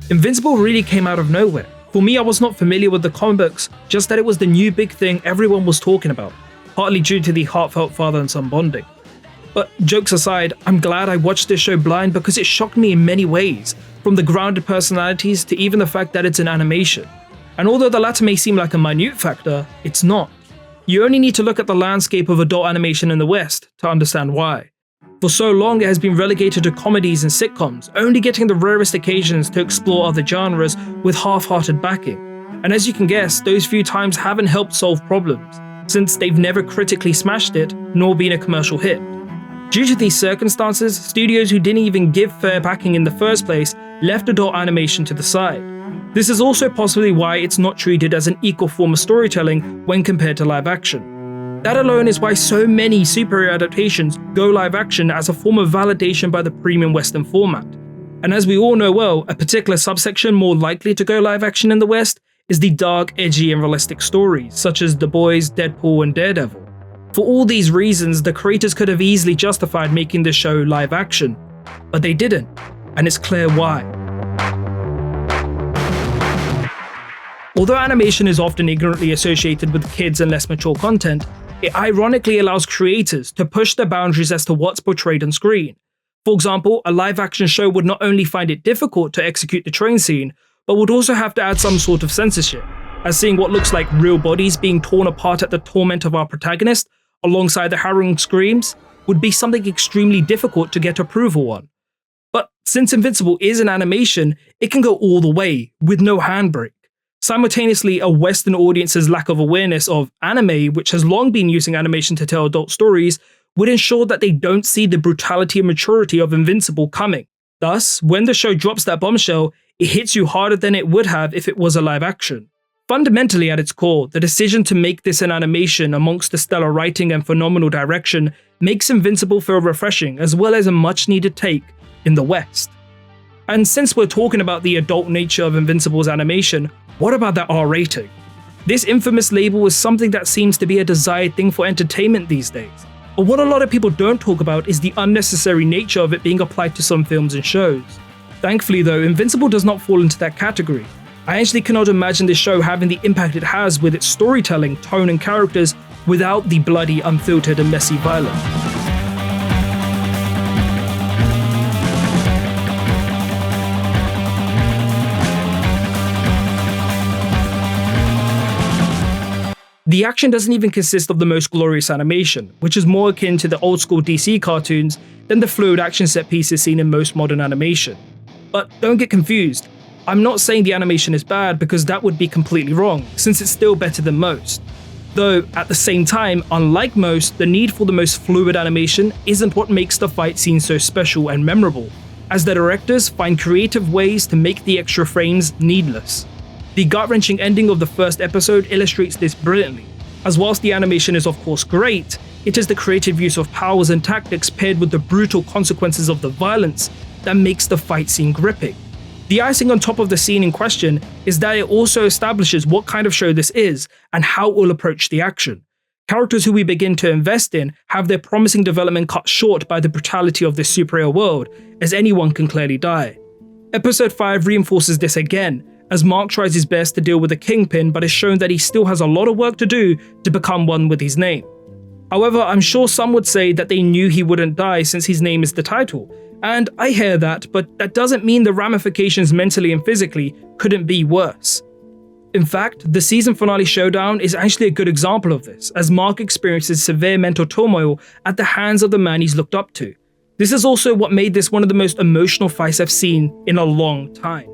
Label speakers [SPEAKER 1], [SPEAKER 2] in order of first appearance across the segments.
[SPEAKER 1] Invincible really came out of nowhere. For me, I was not familiar with the comic books, just that it was the new big thing everyone was talking about, partly due to the heartfelt father and son bonding. But jokes aside, I'm glad I watched this show blind because it shocked me in many ways, from the grounded personalities to even the fact that it's an animation. And although the latter may seem like a minute factor, it's not. You only need to look at the landscape of adult animation in the West to understand why. For so long, it has been relegated to comedies and sitcoms, only getting the rarest occasions to explore other genres with half-hearted backing. And as you can guess, those few times haven't helped solve problems, since they've never critically smashed it, nor been a commercial hit. Due to these circumstances, studios who didn't even give fair backing in the first place left adult animation to the side. This is also possibly why it's not treated as an equal form of storytelling when compared to live action. That alone is why so many superhero adaptations go live action as a form of validation by the premium Western format. And as we all know well, a particular subsection more likely to go live action in the West is the dark, edgy and realistic stories, such as The Boys, Deadpool and Daredevil. For all these reasons, the creators could have easily justified making the show live action, but they didn't, and it's clear why. Although animation is often ignorantly associated with kids and less mature content, it ironically allows creators to push the boundaries as to what's portrayed on screen. For example, a live action show would not only find it difficult to execute the train scene, but would also have to add some sort of censorship, as seeing what looks like real bodies being torn apart at the torment of our protagonist, alongside the harrowing screams, would be something extremely difficult to get approval on. But since Invincible is an animation, it can go all the way, with no handbrake. Simultaneously, a Western audience's lack of awareness of anime, which has long been using animation to tell adult stories, would ensure that they don't see the brutality and maturity of Invincible coming. Thus, when the show drops that bombshell, it hits you harder than it would have if it was a live action. Fundamentally at its core, the decision to make this an animation amongst the stellar writing and phenomenal direction makes Invincible feel refreshing as well as a much needed take in the West. And since we're talking about the adult nature of Invincible's animation, what about that R rating? This infamous label is something that seems to be a desired thing for entertainment these days. But what a lot of people don't talk about is the unnecessary nature of it being applied to some films and shows. Thankfully though, Invincible does not fall into that category. I actually cannot imagine this show having the impact it has with its storytelling, tone and characters without the bloody, unfiltered and messy violence. The action doesn't even consist of the most glorious animation, which is more akin to the old school DC cartoons than the fluid action set pieces seen in most modern animation. But don't get confused, I'm not saying the animation is bad because that would be completely wrong, since it's still better than most. Though, at the same time, unlike most, the need for the most fluid animation isn't what makes the fight scene so special and memorable, as the directors find creative ways to make the extra frames needless. The gut-wrenching ending of the first episode illustrates this brilliantly, as whilst the animation is of course great, it is the creative use of powers and tactics paired with the brutal consequences of the violence that makes the fight scene gripping. The icing on top of the scene in question is that it also establishes what kind of show this is and how it will approach the action. Characters who we begin to invest in have their promising development cut short by the brutality of this superhero world, as anyone can clearly die. Episode 5 reinforces this again, as Mark tries his best to deal with the Kingpin but is shown that he still has a lot of work to do to become one with his name. However, I'm sure some would say that they knew he wouldn't die since his name is the title, and I hear that, but that doesn't mean the ramifications mentally and physically couldn't be worse. In fact, the season finale showdown is actually a good example of this, as Mark experiences severe mental turmoil at the hands of the man he's looked up to. This is also what made this one of the most emotional fights I've seen in a long time.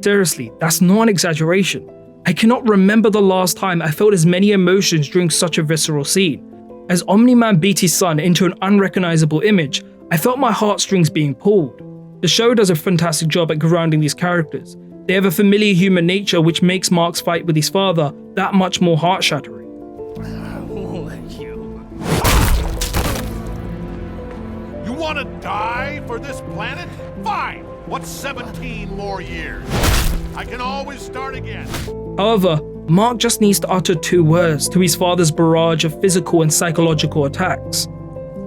[SPEAKER 1] Seriously, that's not an exaggeration. I cannot remember the last time I felt as many emotions during such a visceral scene. As Omni-Man beat his son into an unrecognizable image, I felt my heartstrings being pulled. The show does a fantastic job at grounding these characters. They have a familiar human nature which makes Mark's fight with his father that much more heart-shattering.
[SPEAKER 2] You want to die for this planet? Fine! What's 17 more years? I can always start again.
[SPEAKER 1] However, Mark just needs to utter 2 words to his father's barrage of physical and psychological attacks.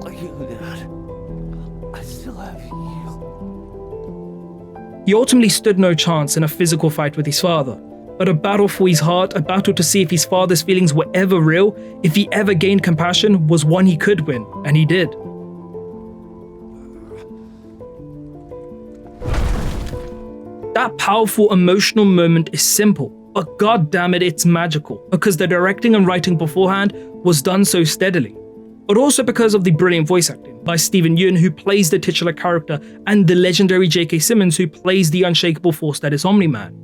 [SPEAKER 3] I still have you.
[SPEAKER 1] He ultimately stood no chance in a physical fight with his father, but a battle for his heart, a battle to see if his father's feelings were ever real, if he ever gained compassion, was one he could win, and he did. That powerful emotional moment is simple, but god damn it, it's magical, because the directing and writing beforehand was done so steadily. But also because of the brilliant voice acting by Steven Yeun, who plays the titular character, and the legendary J.K. Simmons, who plays the unshakable force that is Omni-Man.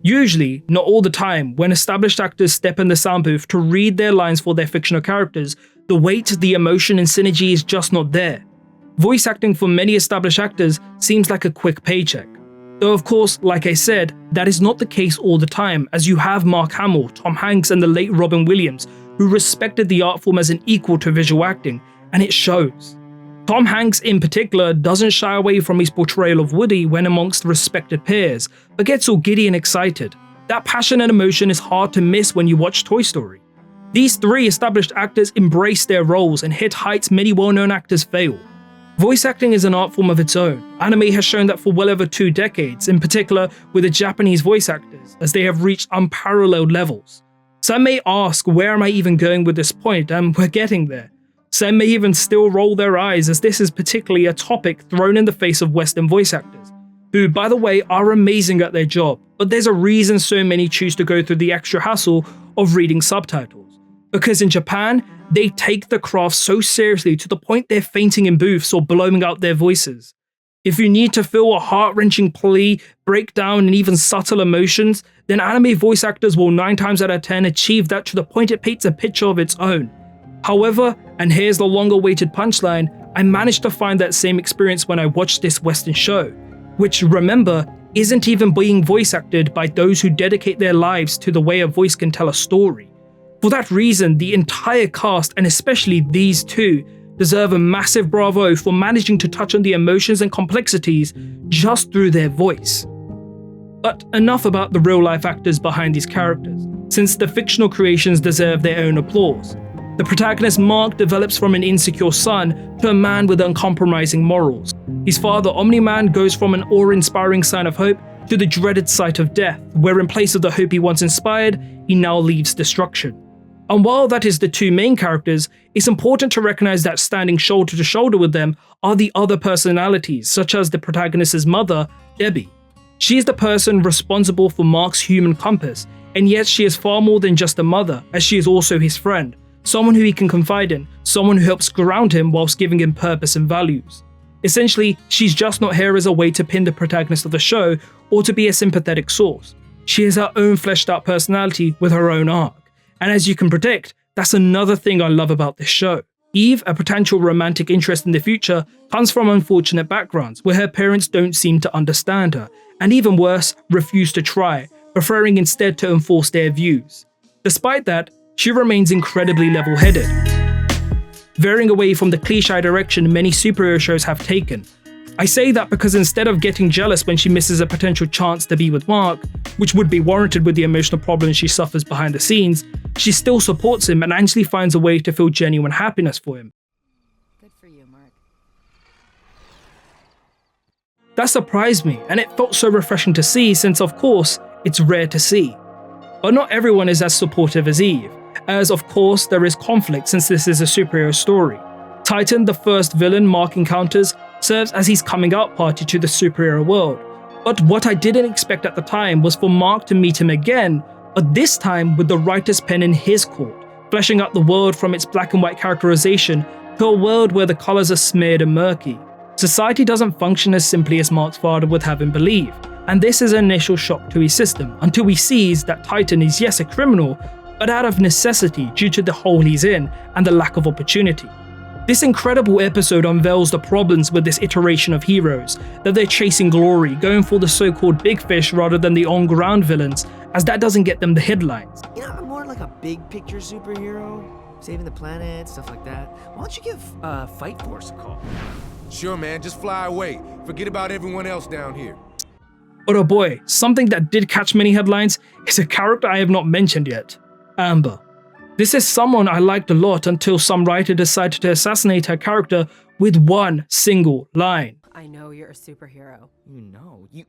[SPEAKER 1] Usually, not all the time, when established actors step in the sound booth to read their lines for their fictional characters, the weight, the emotion and synergy is just not there. Voice acting for many established actors seems like a quick paycheck. Though of course, like I said, that is not the case all the time, as you have Mark Hamill, Tom Hanks and the late Robin Williams, who respected the art form as an equal to visual acting, and it shows. Tom Hanks in particular doesn't shy away from his portrayal of Woody when amongst respected peers, but gets all giddy and excited. That passion and emotion is hard to miss when you watch Toy Story. These 3 established actors embrace their roles and hit heights many well-known actors fail. Voice acting is an art form of its own. Anime has shown that for well over 2 decades, in particular with the Japanese voice actors, as they have reached unparalleled levels. Some may ask, where am I even going with this point, and we're getting there. Some may even still roll their eyes, as this is particularly a topic thrown in the face of Western voice actors, who by the way are amazing at their job, but there's a reason so many choose to go through the extra hassle of reading subtitles. Because in Japan, they take the craft so seriously to the point they're fainting in booths or blowing out their voices. If you need to feel a heart-wrenching plea, breakdown, and even subtle emotions, then anime voice actors will 9 times out of 10 achieve that to the point it paints a picture of its own. However, and here's the long-awaited punchline, I managed to find that same experience when I watched this Western show, which, remember, isn't even being voice acted by those who dedicate their lives to the way a voice can tell a story. For that reason, the entire cast, and especially these 2, deserve a massive bravo for managing to touch on the emotions and complexities just through their voice. But enough about the real-life actors behind these characters, since the fictional creations deserve their own applause. The protagonist Mark develops from an insecure son to a man with uncompromising morals. His father Omni-Man goes from an awe-inspiring sign of hope to the dreaded sight of death, where in place of the hope he once inspired, he now leaves destruction. And while that is the 2 main characters, it's important to recognize that standing shoulder to shoulder with them are the other personalities, such as the protagonist's mother, Debbie. She is the person responsible for Mark's human compass, and yet she is far more than just a mother, as she is also his friend, someone who he can confide in, someone who helps ground him whilst giving him purpose and values. Essentially, she's just not here as a way to pin the protagonist of the show or to be a sympathetic source. She has her own fleshed out personality with her own arc. And as you can predict, that's another thing I love about this show. Eve, a potential romantic interest in the future, comes from unfortunate backgrounds where her parents don't seem to understand her, and even worse, refuse to try, preferring instead to enforce their views. Despite that, she remains incredibly level-headed, veering away from the cliché direction many superhero shows have taken. I say that because instead of getting jealous when she misses a potential chance to be with Mark, which would be warranted with the emotional problems she suffers behind the scenes, she still supports him and actually finds a way to feel genuine happiness for him.
[SPEAKER 4] Good for you, Mark.
[SPEAKER 1] That surprised me, and it felt so refreshing to see since, of course, it's rare to see. But not everyone is as supportive as Eve, as of course there is conflict since this is a superhero story. Titan, the first villain Mark encounters, serves as his coming out party to the superhero world. But what I didn't expect at the time was for Mark to meet him again, but this time with the writer's pen in his court, fleshing out the world from its black and white characterization to a world where the colors are smeared and murky. Society doesn't function as simply as Mark's father would have him believe, and this is an initial shock to his system until he sees that Titan is yes a criminal, but out of necessity due to the hole he's in and the lack of opportunity. This incredible episode unveils the problems with this iteration of heroes, that they're chasing glory, going for the so-called big fish rather than the on-ground villains, as that doesn't get them the headlines.
[SPEAKER 3] You know, I'm more like a big picture superhero, saving the planet, stuff like that. Why don't you give Fight Force a call?
[SPEAKER 5] Sure, man, just fly away. Forget about everyone else down here.
[SPEAKER 1] But oh boy, something that did catch many headlines is a character I have not mentioned yet, Amber. This is someone I liked a lot until some writer decided to assassinate her character with one single line.
[SPEAKER 4] I know you're a superhero.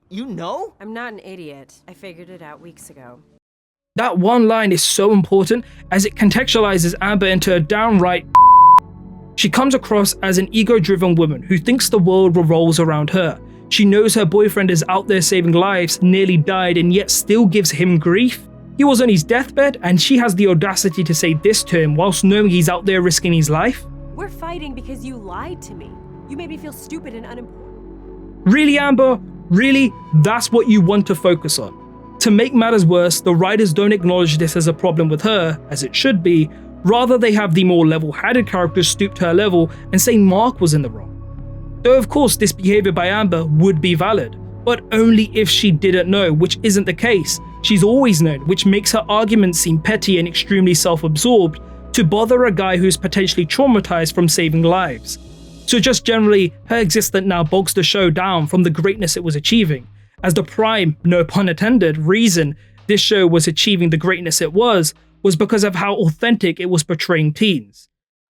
[SPEAKER 3] You know?
[SPEAKER 4] I'm not an idiot. I figured it out weeks ago.
[SPEAKER 1] That one line is so important as it contextualizes Amber into a downright She comes across as an ego-driven woman who thinks the world revolves around her. She knows her boyfriend is out there saving lives, nearly died, and yet still gives him grief. He was on his deathbed, and she has the audacity to say this to him whilst knowing he's out there risking his life.
[SPEAKER 4] We're fighting because you lied to me. You made me feel stupid and unimportant.
[SPEAKER 1] Really, Amber? Really? That's what you want to focus on? To make matters worse, the writers don't acknowledge this as a problem with her, as it should be. Rather, they have the more level-headed characters stoop to her level and say Mark was in the wrong. Though of course this behavior by Amber would be valid, but only if she didn't know, which isn't the case. She's always known, which makes her arguments seem petty and extremely self-absorbed to bother a guy who's potentially traumatized from saving lives. So just generally, her existence now bogs the show down from the greatness it was achieving, as the prime, no pun intended, reason this show was achieving the greatness it was because of how authentic it was portraying teens.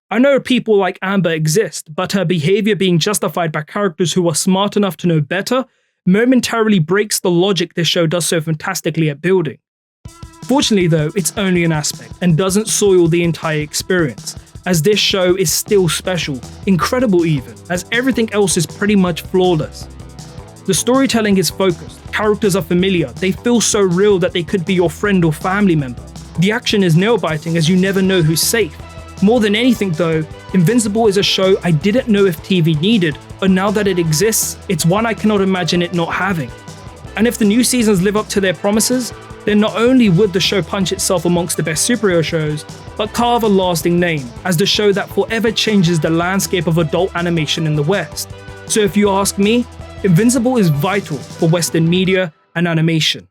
[SPEAKER 1] I know people like Amber exist, but her behavior being justified by characters who are smart enough to know better momentarily breaks the logic this show does so fantastically at building. Fortunately though, it's only an aspect and doesn't soil the entire experience, as this show is still special, incredible even, as everything else is pretty much flawless. The storytelling is focused, characters are familiar, they feel so real that they could be your friend or family member. The action is nail-biting as you never know who's safe. More than anything though, Invincible is a show I didn't know if TV needed, but now that it exists, it's one I cannot imagine it not having. And if the new seasons live up to their promises, then not only would the show punch itself amongst the best superhero shows, but carve a lasting name as the show that forever changes the landscape of adult animation in the West. So if you ask me, Invincible is vital for Western media and animation.